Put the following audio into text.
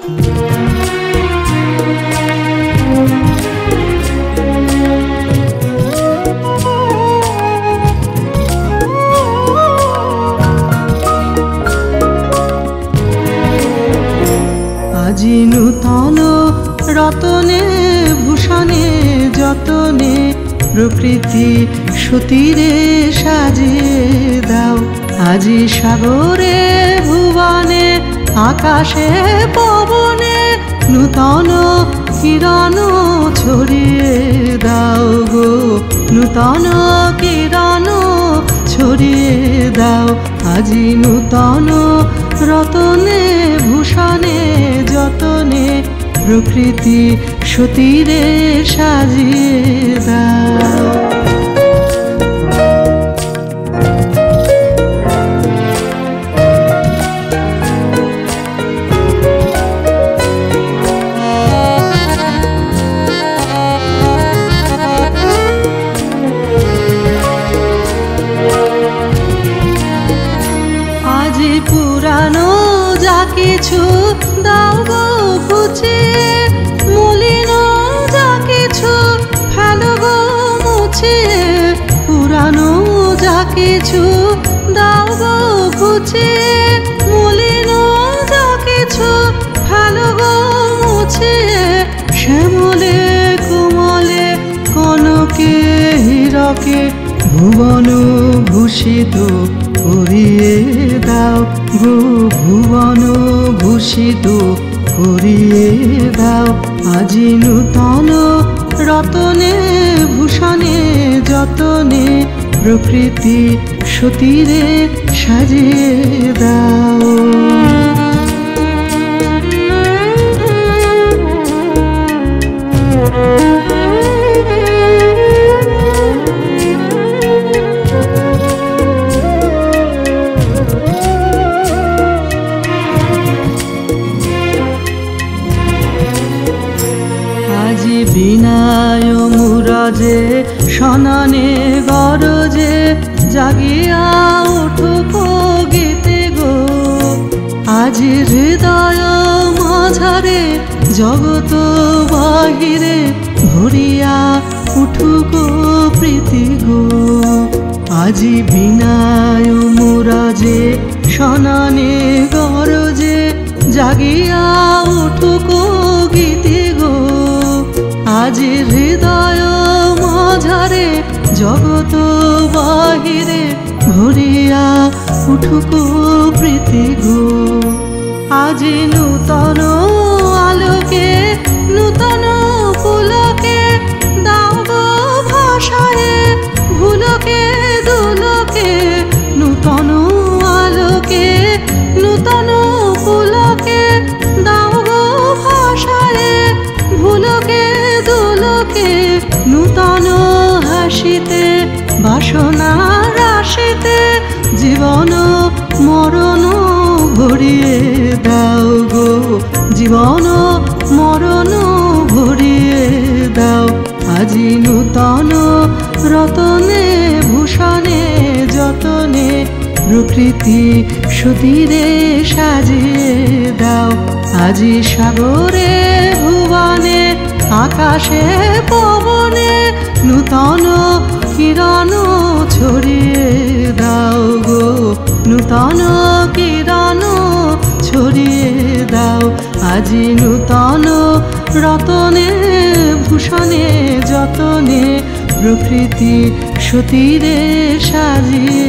আজি নূতন রতনে ভূষণে যতনে প্রকৃতি সতীরে সাজিয়ে দাও। আজি সাগরে ভুবনে আকাশে পবনে নূতন কিরণ ছড়িয়ে দাও গো, নূতন কিরণ ছড়িয়ে দাও। আজি নূতন রতনে ভূষণে যতনে প্রকৃতি সতীরে সাজিয়ে দাও। আজি পুরানো যা কিছু দাও গো ঘুচিয়ে, মলিন যা কিছু ফেলো গো মুছিয়ে। পুরানো যা কিছু দাও গো ঘুচিয়ে, মলিন যা কিছু ফেলো গো মুছিয়ে। শ্যামলে কোমলে কনকে হীরকে ভুবন ভূষিত করিয়ে দাও গো, ভুবন ভূষিত করিয়ে দাও। আজি নূতন রতনে ভূষণে যতনে প্রকৃতি সতীরে সাজিয়ে দাও। আজি বিনায় মুরাজে সনানে গরজে জাগিয়া উঠুক গীতে গো। আজি হৃদয় মাঝারে জগত বাহিরে ভরিয়া উঠুক প্রীতি গো। আজি বিনায় মুরাজে সনানে গরজে জাগিয়া উঠুক গীতে গো। আজি হৃদয় মাঝারে জগত বাহিরে ভরিয়া উঠুক প্রীতি গো। আজি নূতন আলোকে নূতন পুলকে দাও গো ভাষায় ভুলকে দুলকে। নূতন আলোকে নূতন পুলকে দাও গো ভাষায় ভুলকে দুলকে। নূতন হাসিতে বাসনা রাশিতে জীবন মরণ ভরিয়ে দাও গো, জীবন মরণ ভরিয়ে দাও। আজি নূতন রতনে ভূষণে যতনে প্রকৃতি সতীরে সাজিয়ে দাও। আজি সাগরে ভুবনে আকাশে পবনে নূতন কিরণ ছড়িয়ে দাও গো, নূতন কিরণ ছড়িয়ে দাও। আজি নূতন রতনে ভূষণে যতনে প্রকৃতি সতীরে সাজিয়ে